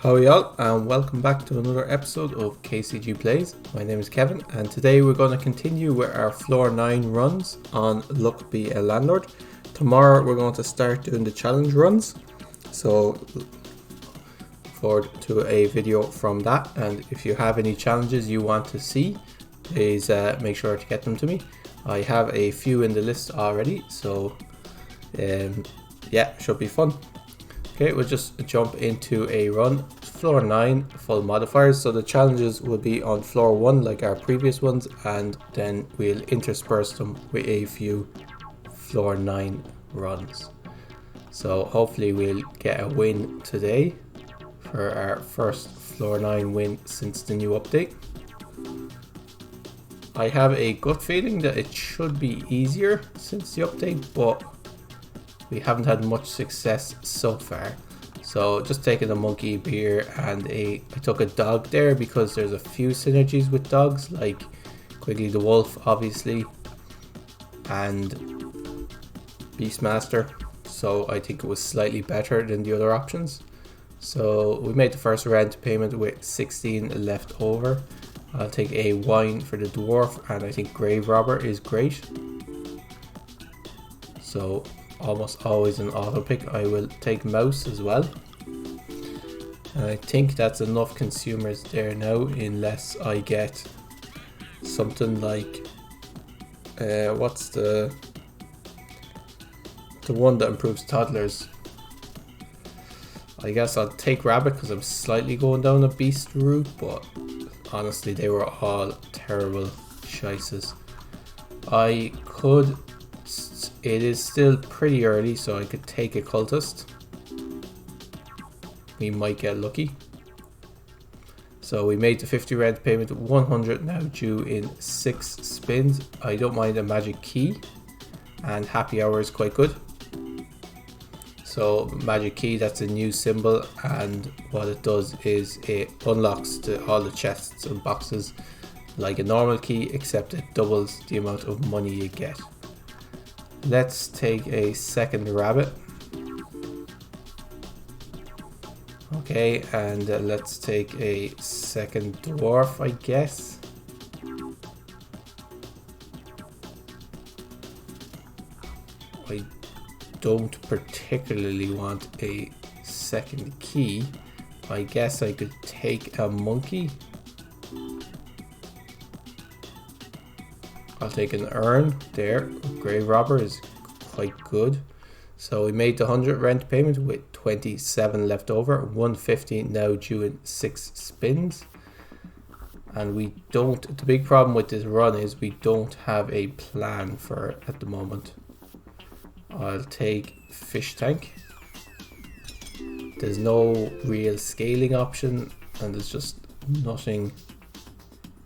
How are y'all, and welcome back to another episode of KCG Plays. My name is Kevin, and today we're going to continue with our floor 9 runs on Luck Be a Landlord. Tomorrow we're going to start doing the challenge runs, so look forward to a video from that. And if you have any challenges you want to see, please make sure to get them to me. I have a few in the list already, so yeah, should be fun. Okay, we'll just jump into a run. Floor 9, full modifiers, so the challenges will be on floor 1 like our previous ones, and then we'll intersperse them with a few floor 9 runs. So hopefully we'll get a win today for our first floor 9 win since the new update. I have a gut feeling that it should be easier since the update, but we haven't had much success so far. So just taking a monkey, beer, and I took a dog there because there's a few synergies with dogs, like Quigley the Wolf obviously, and Beastmaster. So I think it was slightly better than the other options. So we made the first rent payment with 16 left over. I'll take a wine for the dwarf, and I think grave robber is great. So almost always an auto pick. I will take mouse as well, and I think that's enough consumers there now, unless I get something like what's the one that improves toddlers. I guess I'll take rabbit because I'm slightly going down a beast route, but honestly they were all terrible choices. I could, it is still pretty early, so I could take a cultist. We might get lucky. So we made the 50 rent payment, 100 now due in 6 spins. I don't mind a magic key, and happy hour is quite good. So magic key, that's a new symbol, and what it does is it unlocks all the chests and boxes like a normal key, except it doubles the amount of money you get. Let's take a second rabbit. Okay, and let's take a second dwarf, I guess. I don't particularly want a second key. I guess I could take a monkey. I'll take an urn there. Grave robber is quite good. So we made the 100 rent payment with 27 left over, 150 now due in 6 spins. And we don't, the big problem with this run is we don't have a plan for it at the moment. I'll take fish tank. There's no real scaling option, and there's just nothing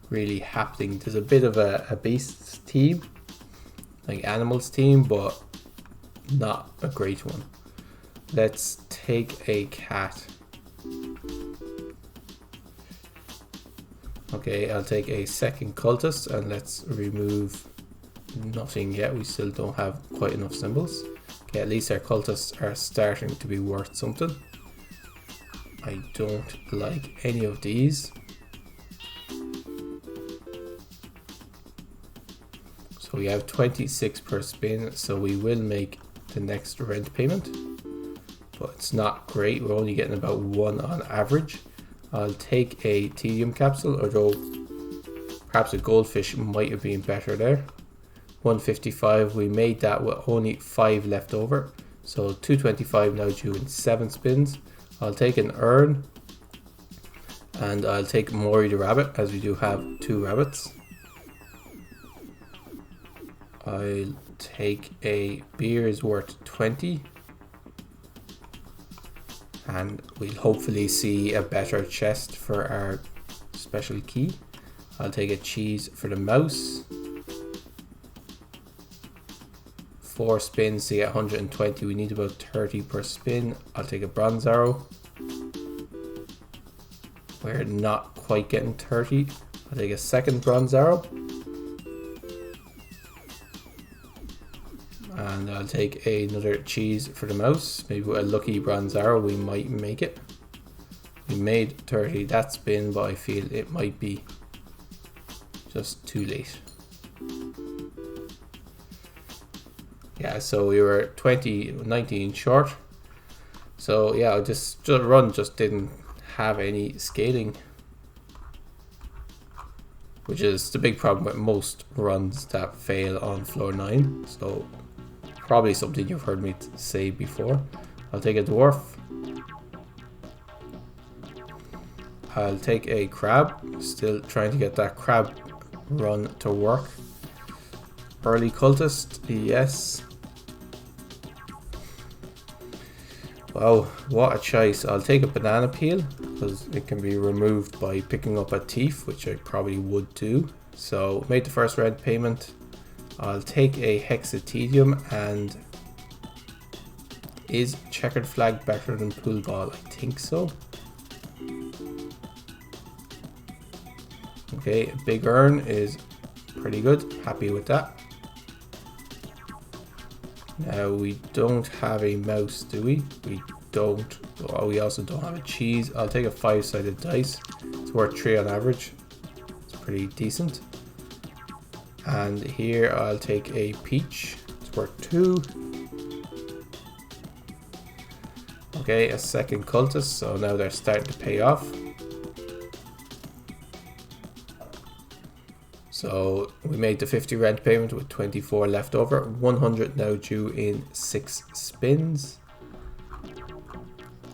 really happening. There's a bit of a beasts team, like animals team, but not a great one. Let's take a cat. Okay, I'll take a second cultist, and let's remove nothing yet. We still don't have quite enough symbols. Okay, at least our cultists are starting to be worth something. I don't like any of these. So we have 26 per spin, so we will make the next rent payment, but it's not great. We're only getting about 1 on average. I'll take a tedium capsule, although perhaps a goldfish might have been better there. 155, we made that with only 5 left over, so 225 now due in 7 spins. I'll take an urn, and I'll take Maury the rabbit, as we do have 2 rabbits. I'll take a beer is worth 20, and we'll hopefully see a better chest for our special key. I'll take a cheese for the mouse. 4 spins to get 120. We need about 30 per spin. I'll take a bronze arrow. We're not quite getting 30. I'll take a second bronze arrow. And I'll take another cheese for the mouse. Maybe with a lucky bronze arrow we might make it. We made 30 that spin, but I feel it might be just too late. Yeah, so we were 19 short. So yeah, this run just didn't have any scaling, which is the big problem with most runs that fail on floor 9. So probably something you've heard me say before. I'll take a dwarf. I'll take a crab. Still trying to get that crab run to work. Early cultist, yes. Wow, what a choice. I'll take a banana peel because it can be removed by picking up a thief, which I probably would do. So made the first rent payment. I'll take a hexatedium. And is checkered flag better than pool ball? I think so. Okay, a big urn is pretty good. Happy with that. Now we don't have a mouse, do we? We don't. Oh, we also don't have a cheese. I'll take a 5-sided dice. It's worth 3 on average. It's pretty decent. And here I'll take a peach. It's worth 2. Okay, a second cultist. So now they're starting to pay off. So we made the 50 rent payment with 24 left over. 100 now due in 6 spins.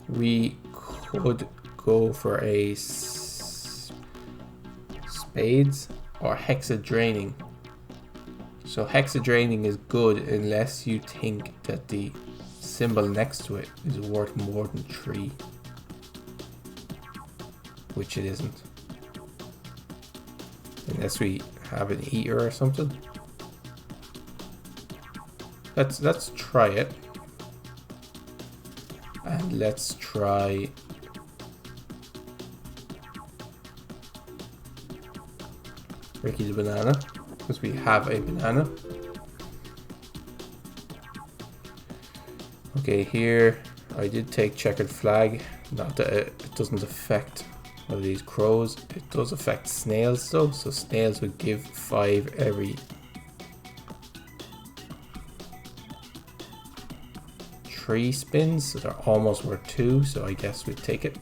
We could go for a spades or hexadraining. So hexadraining is good unless you think that the symbol next to it is worth more than 3, which it isn't. Unless we have an eater or something. Let's try it. And let's try Ricky the banana, because we have a banana. Okay, here I did take checkered flag. Not that it doesn't affect one of these crows. It does affect snails though, so snails would give 5 every 3 spins, so they're almost worth 2, so I guess we'd take it.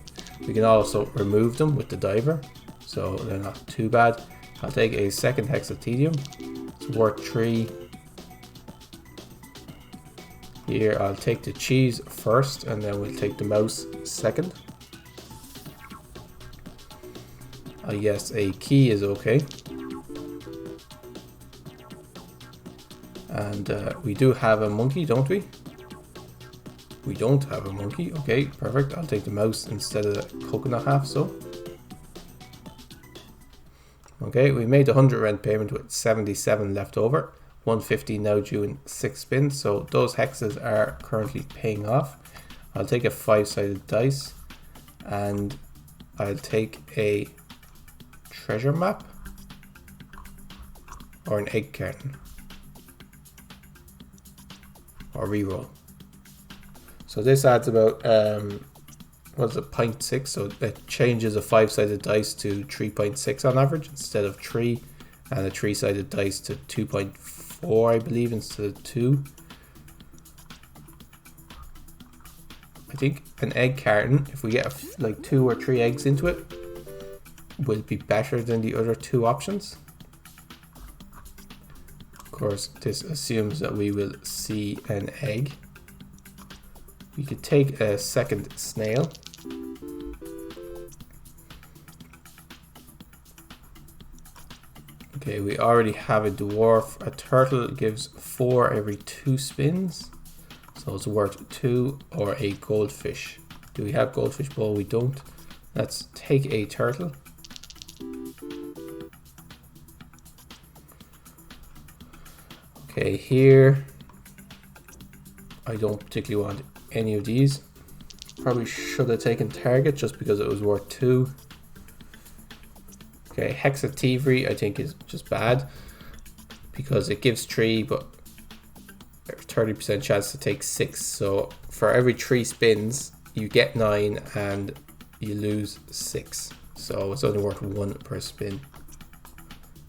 We can also remove them with the diver, so they're not too bad. I'll take a second hexatedium. It's worth 3. Here I'll take the cheese first, and then we'll take the mouse second. I guess a key is okay. And we do have a monkey, don't we? We don't have a monkey. Okay, perfect. I'll take the mouse instead of the coconut half, so. Okay, we made the 100 rent payment with 77 left over. 150 now due in 6 spins, so those hexes are currently paying off. I'll take a 5-sided dice, and I'll take a treasure map or an egg carton or reroll. So this adds about what is it, 0.6, so it changes a 5-sided dice to 3.6 on average instead of 3, and a 3-sided dice to 2.4 I believe instead of 2. I think an egg carton, if we get like 2 or 3 eggs into it, will be better than the other 2 options. Of course, this assumes that we will see an egg. We could take a second snail. Okay, we already have a dwarf. A turtle gives 4 every 2 spins, so it's worth 2, or a goldfish. Do we have goldfish ball? We don't. Let's take a turtle. Okay, here I don't particularly want any of these. Probably should have taken target just because it was worth 2. Okay, hexathievery I think is just bad because it gives 3 but 30% chance to take 6, so for every 3 spins you get 9 and you lose 6. So it's only worth 1 per spin.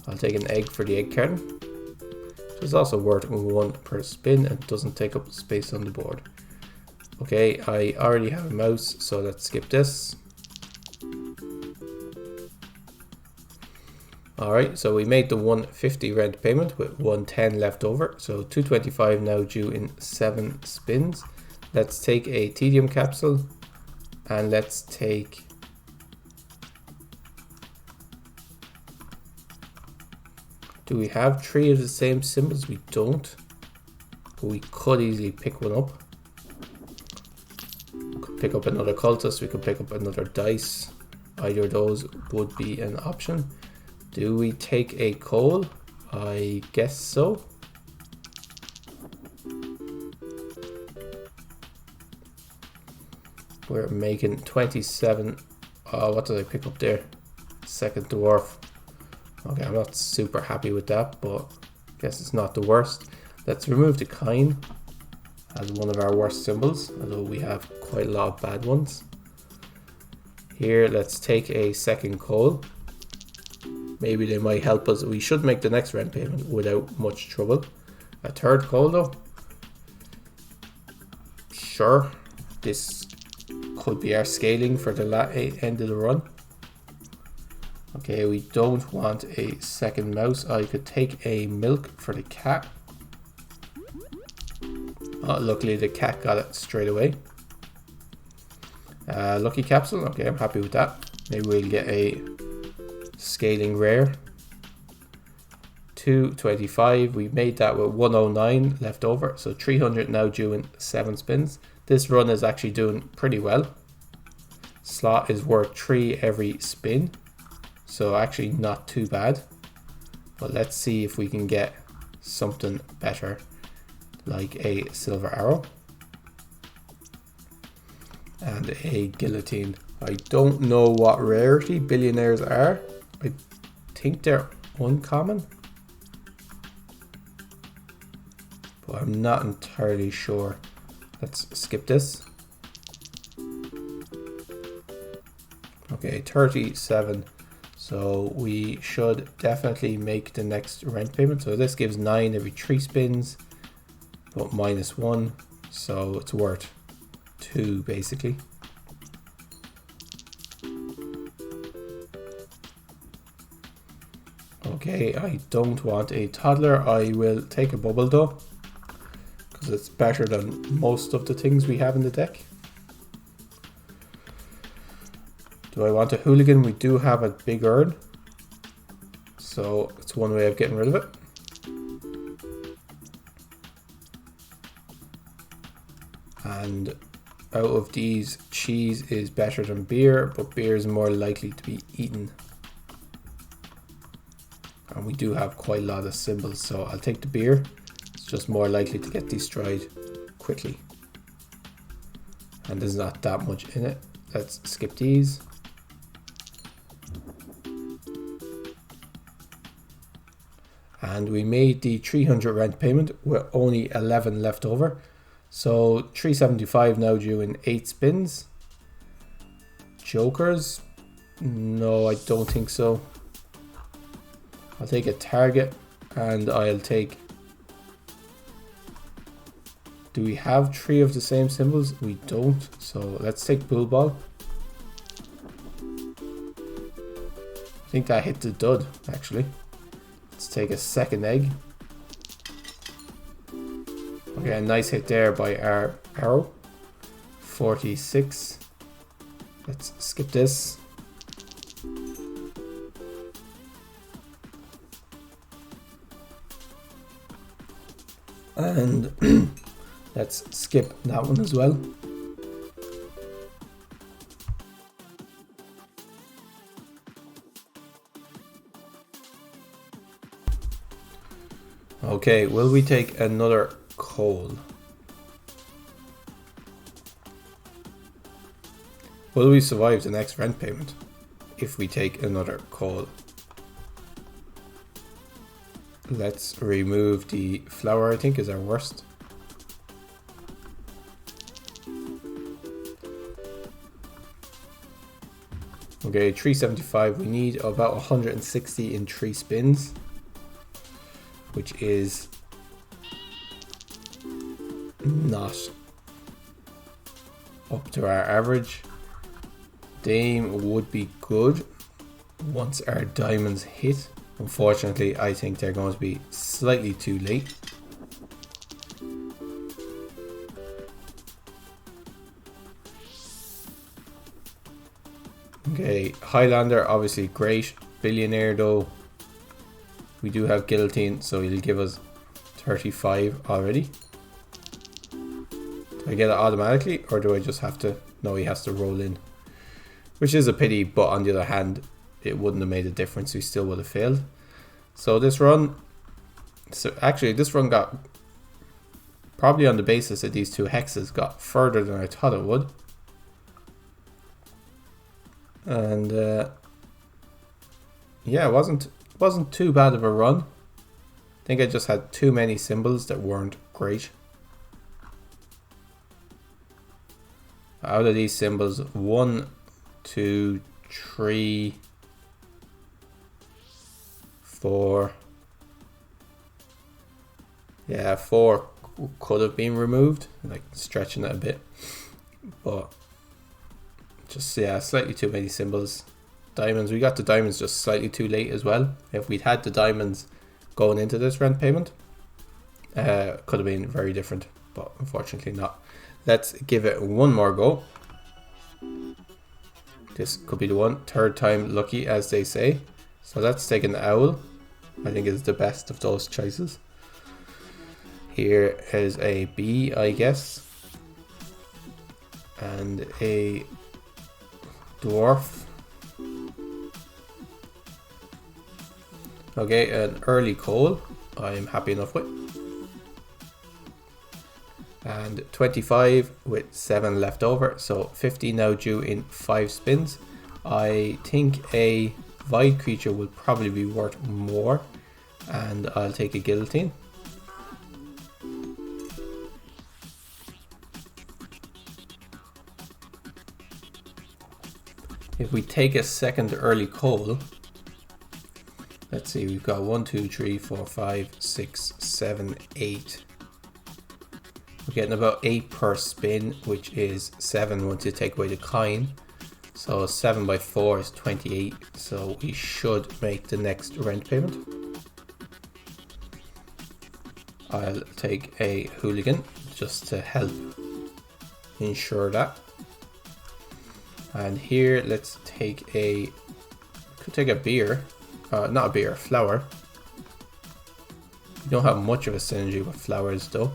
I'll take an egg for the egg carton. It's also worth 1 per spin and doesn't take up space on the board. Okay, I already have a mouse, so let's skip this. Alright, so we made the 150 rent payment with 110 left over, so 225 now due in 7 spins. Let's take a tedium capsule and let's take do we have 3 of the same symbols? We don't, but we could easily pick one up. Could pick up another cultist, we could pick up another dice. Either of those would be an option. Do we take a coal? I guess so. We're making 27. Oh, what did I pick up there? Second dwarf. Okay, I'm not super happy with that, but I guess it's not the worst. Let's remove the coin as one of our worst symbols, although we have quite a lot of bad ones. Here, let's take a second coal. Maybe they might help us. We should make the next rent payment without much trouble. A third coal though. Sure, this could be our scaling for the end of the run. Okay, we don't want a second mouse. I could take a milk for the cat. Oh, luckily the cat got it straight away. Lucky capsule. Okay, I'm happy with that. Maybe we'll get a scaling rare. 225. We made that with 109 left over, so 300 now due in 7 spins. This run is actually doing pretty well. Slot is worth 3 every spin, so actually not too bad. But let's see if we can get something better, like a silver arrow and a guillotine. I don't know what rarity billionaires are. I think they're uncommon, but I'm not entirely sure. Let's skip this. Okay, 37. So we should definitely make the next rent payment. So this gives 9 every 3 spins, but -1. So it's worth 2 basically. Okay, I don't want a toddler. I will take a bubble though, because it's better than most of the things we have in the deck. Do I want a hooligan? We do have a big urn, so it's one way of getting rid of it. And out of these, cheese is better than beer, but beer is more likely to be eaten. And we do have quite a lot of symbols, so I'll take the beer. It's just more likely to get destroyed quickly. And there's not that much in it. Let's skip these. And we made the 300 rent payment with only 11 left over. So 375 now due in 8 spins. Jokers? No, I don't think so. I'll take a target and I'll take... Do we have 3 of the same symbols? We don't. So let's take bull ball. I think that hit the dud actually. Let's take a second egg. Okay, a nice hit there by our arrow. 46. Let's skip this. And let's skip that one as well. Okay, will we take another coal? Will we survive the next rent payment if we take another coal? Let's remove the flower, I think is our worst. Okay, 375. We need about 160 in 3 spins, which is not up to our average. Dame would be good once our diamonds hit. Unfortunately, I think they're going to be slightly too late. Okay, Highlander, obviously great. Billionaire though, we do have Guillotine, so he'll give us 35 already. Do I get it automatically, or do I just have to? No, he has to roll in, which is a pity, but on the other hand, it wouldn't have made a difference. We still would have failed. So this run, this run got, probably on the basis that these two hexes, got further than I thought it would. And yeah, it wasn't too bad of a run. I think I just had too many symbols that weren't great. Out of these symbols, 1, 2, 3, 4. Yeah, 4 could have been removed, like stretching it a bit, but just, yeah, slightly too many symbols. Diamonds, we got the diamonds just slightly too late as well. If we'd had the diamonds going into this rent payment, could have been very different, but unfortunately not. Let's give it one more go. This could be the one. Third time lucky, as they say. So let's take an owl. I think is the best of those choices. Here is a bee, I guess. And a dwarf. Okay, an early coal I'm happy enough with. And 25 with 7 left over, so 50 now due in 5 spins. I think a void creature will probably be worth more, and I'll take a guillotine. If we take a second early coal, let's see, we've got 1, 2, 3, 4, 5, 6, 7, 8. We're getting about 8 per spin, which is 7 once you take away the coin. So 7 by 4 is 28, so we should make the next rent payment. I'll take a hooligan just to help ensure that. And here, let's take a, could take a beer, not a beer, flower. We don't have much of a synergy with flowers though.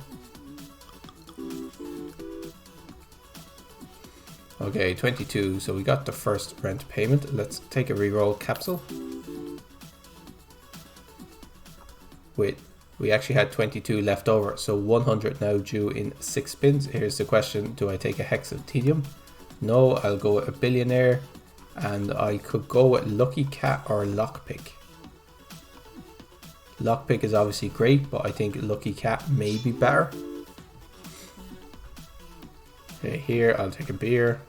Okay, 22, so we got the first rent payment. Let's take a reroll capsule. Wait, we actually had 22 left over, so 100 now due in 6 spins. Here's the question, do I take a hex of tedium? No, I'll go with a billionaire, and I could go with lucky cat or lockpick. Lockpick is obviously great, but I think lucky cat may be better. Okay, here I'll take a beer.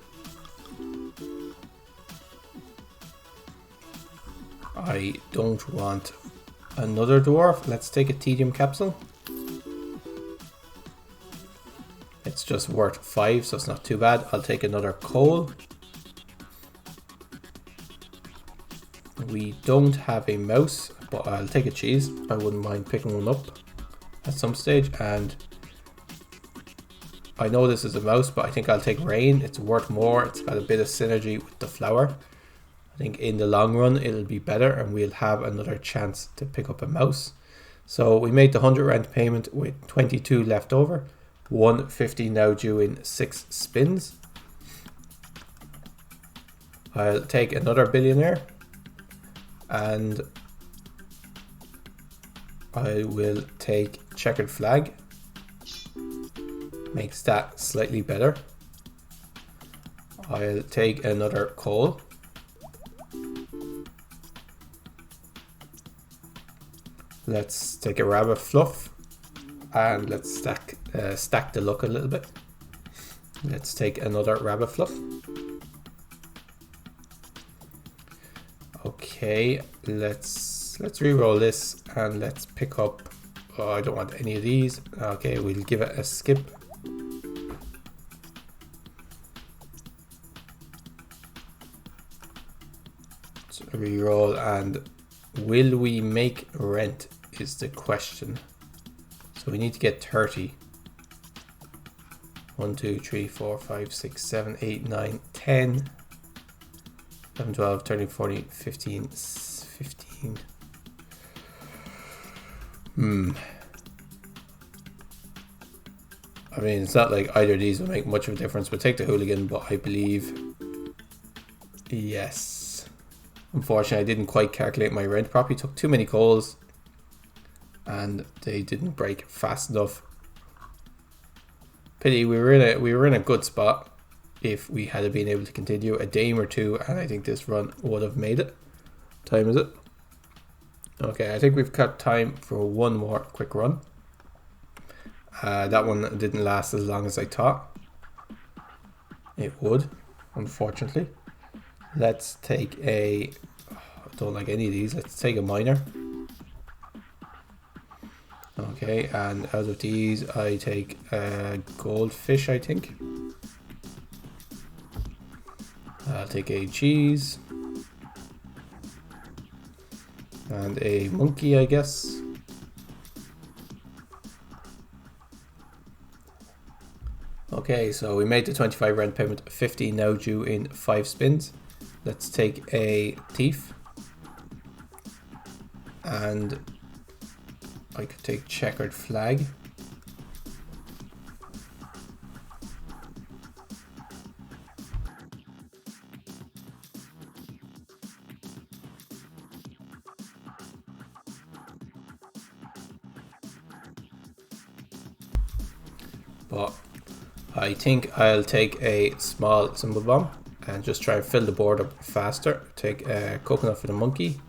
I don't want another dwarf. Let's take a tedium capsule. It's just worth 5, so it's not too bad. I'll take another coal. We don't have a mouse, but I'll take a cheese. I wouldn't mind picking one up at some stage. And I know this is a mouse, but I think I'll take rain. It's worth more. It's got a bit of synergy with the flower. I think in the long run it'll be better, and we'll have another chance to pick up a mouse. So we made the 100 rent payment with 22 left over. 150 now due in 6 spins. I'll take another billionaire, and I will take checkered flag. Makes that slightly better. I'll take another coal. Let's take a rabbit fluff, and let's stack the luck a little bit. Let's take another rabbit fluff. Okay, let's re-roll this and let's pick up. Oh, I don't want any of these. Okay, we'll give it a skip. So re-roll, and will we make rent is the question. So we need to get 30. 1, 2, 3, 4, 5, 6, 7, 8, 9, 10, 11, 12, 13, 14, 15, 15. I mean, it's not like either of these will make much of a difference. We'll take the hooligan, but I believe, yes. Unfortunately, I didn't quite calculate my rent properly. Took too many coals, and they didn't break fast enough. Pity. We were in a good spot if we had been able to continue a game or two, and I think this run would have made it. Time is it? Okay, I think we've got time for one more quick run. That one didn't last as long as I thought it would, unfortunately. Let's take a... I don't like any of these. Let's take a miner. Okay, and out of these I take a goldfish, I think. I'll take a cheese. And a monkey, I guess. Okay, so we made the 25 rent payment, 50 now due in 5 spins. Let's take a thief. And I could take checkered flag. But I think I'll take a small symbol bomb and just try and fill the board up faster. Take a coconut for the monkey.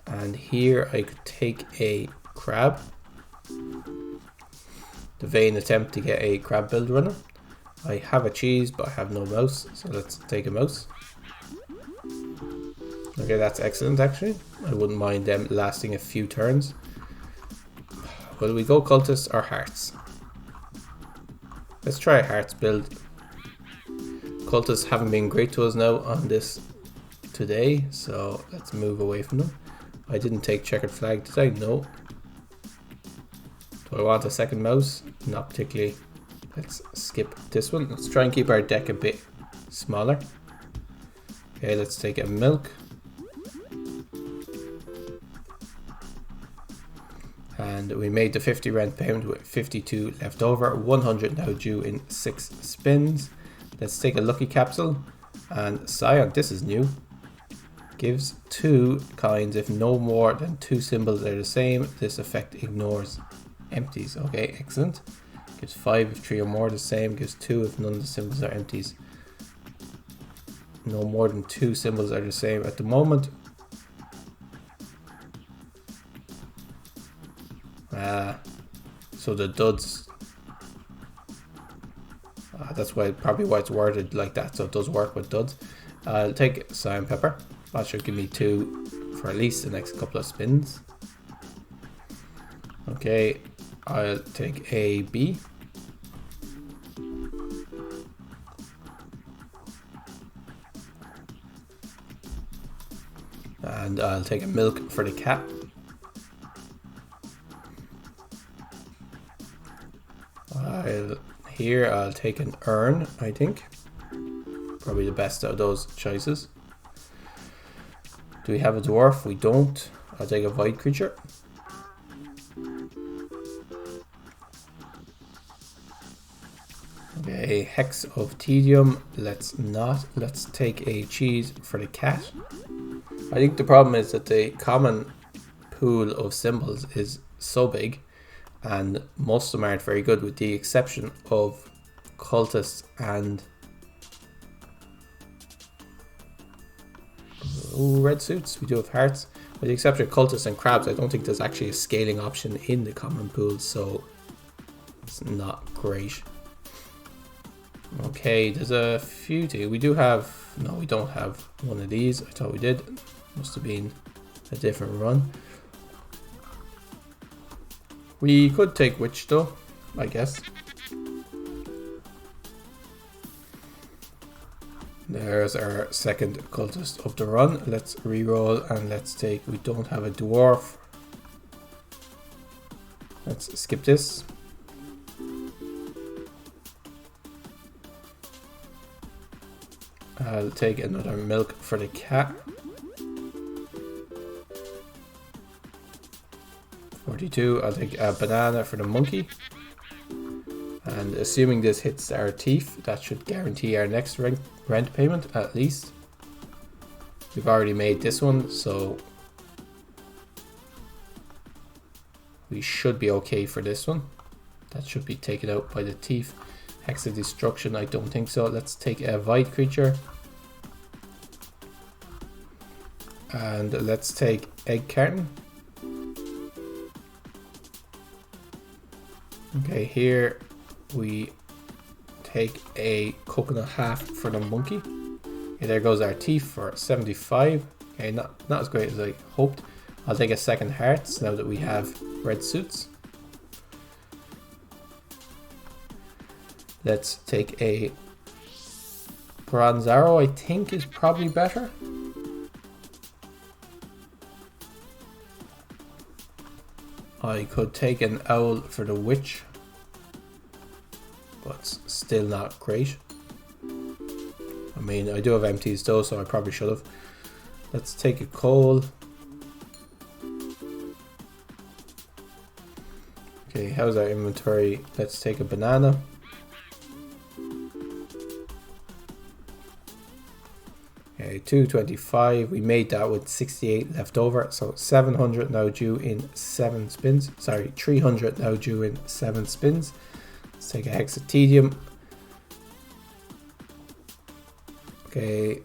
And here I could take a crab. The vain attempt to get a crab build runner. I have a cheese, but I have no mouse, so let's take a mouse. Okay, that's excellent actually. I wouldn't mind them lasting a few turns. Will we go cultists or hearts? Let's try a hearts build. Cultists haven't been great to us now on this today, so let's move away from them. I didn't take checkered flag, did I? No. Do I want a second mouse? Not particularly. Let's skip this one. Let's try and keep our deck a bit smaller. Okay, let's take a milk. And we made the 50 rent payment with 52 left over. 100 now due in 6 spins. Let's take a lucky capsule. And Scion, this is new. Gives 2 coins if no more than 2 symbols are the same. This effect ignores empties. Okay, excellent. Gives 5 if 3 or more are the same. Gives 2 if none of the symbols are empties. No more than 2 symbols are the same at the moment. So the duds. That's why probably why it's worded like that. So it does work with duds. I'll take cyan pepper. That should give me 2 for at least the next couple of spins. Okay, I'll take a bee. And I'll take a milk for the cat. I'll take an urn, I think. Probably the best out of those choices. Do we have a dwarf? We don't. I'll take a void creature. Okay, hex of tedium. Let's not. Let's take a cheese for the cat. I think the problem is that the common pool of symbols is so big, and most of them aren't very good, with the exception of cultists and red suits. We do have hearts. With the exception of cultists and crabs, I don't think there's actually a scaling option in the common pool, so it's not great. Okay, there's a few. We do have No, we don't have one of these. I thought we did. Must have been a different run. We could take witch though, I guess. There's our second cultist of the run. Let's reroll and let's take, we don't have a dwarf. Let's skip this. I'll take another milk for the cat. 42, I'll take a banana for the monkey. And assuming this hits our thief, that should guarantee our next rent payment at least. We've already made this one, so we should be okay for this one. That should be taken out by the thief. Hex of Destruction, I don't think so. Let's take a void creature. And let's take egg carton. Okay, here we take a coconut half for the monkey. Okay, there goes our thief for 75. Okay, not as great as I hoped. I'll take a second hearts now that we have red suits. Let's take a bronze arrow, I think is probably better. I could take an owl for the witch, but still not great. I mean, I do have empties though, so I probably should have. Let's take a coal. Okay, how's our inventory? Let's take a banana. Okay, 225. We made that with 68 left over, so 700 now due in 7 spins. Sorry, 300 now due in 7 spins. Let's take a hexatedium. Okay.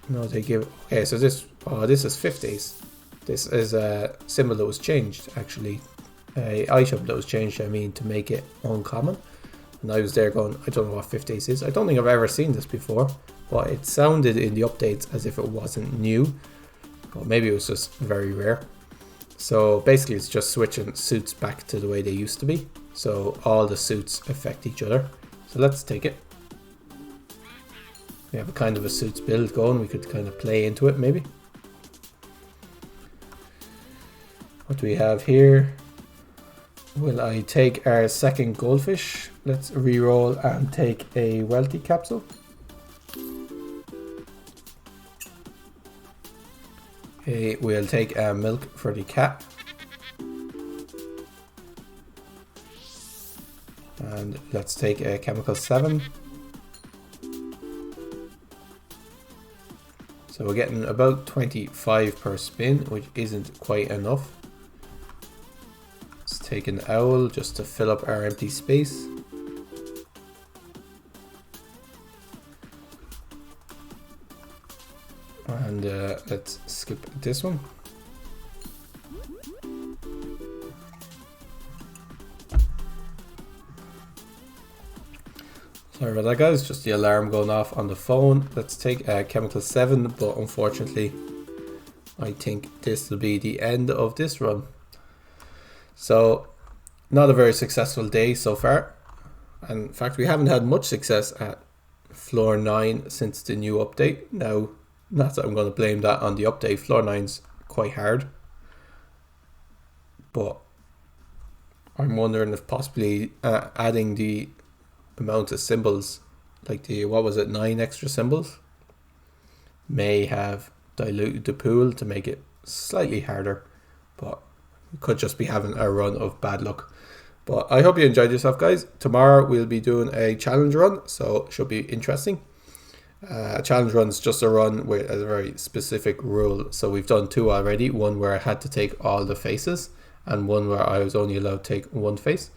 No, they give. Okay, so this. Oh, this is 50s. This is a symbol that was changed, actually. A item that was changed, I mean, to make it uncommon. And I was there going, I don't know what 50s is. I don't think I've ever seen this before, but it sounded in the updates as if it wasn't new. But maybe it was just very rare. So basically it's just switching suits back to the way they used to be. So all the suits affect each other. So let's take it. We have a kind of a suits build going. We could kind of play into it maybe. What do we have here? Will I take our second goldfish? Let's re-roll and take a wealthy capsule. Okay, we'll take a milk for the cat. And let's take a chemical 7. So we're getting about 25 per spin, which isn't quite enough. Let's take an owl just to fill up our empty space. And let's skip this one. Sorry about that, guys, just the alarm going off on the phone. Let's take a chemical 7, but unfortunately I think this will be the end of this run. So not a very successful day so far. And in fact, we haven't had much success at floor 9 since the new update. Now, not that I'm going to blame that on the update. Floor 9's quite hard, but I'm wondering if possibly adding the amount of symbols, like the, what was it, 9 extra symbols, may have diluted the pool to make it slightly harder. But we could just be having a run of bad luck. But I hope you enjoyed yourself, guys. Tomorrow we'll be doing a challenge run, so it should be interesting. A challenge run is just a run with a very specific rule. So we've done 2 already. One where I had to take all the faces, and one where I was only allowed to take 1 face.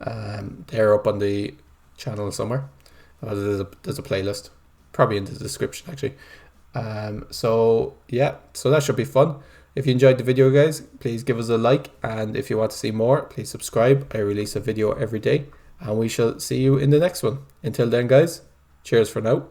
They're up on the channel somewhere. There's a playlist, probably in the description actually. So yeah, so that should be fun. If you enjoyed the video, guys, please give us a like, and if you want to see more, please subscribe. I release a video every day, and we shall see you in the next one. Until then, guys, cheers for now.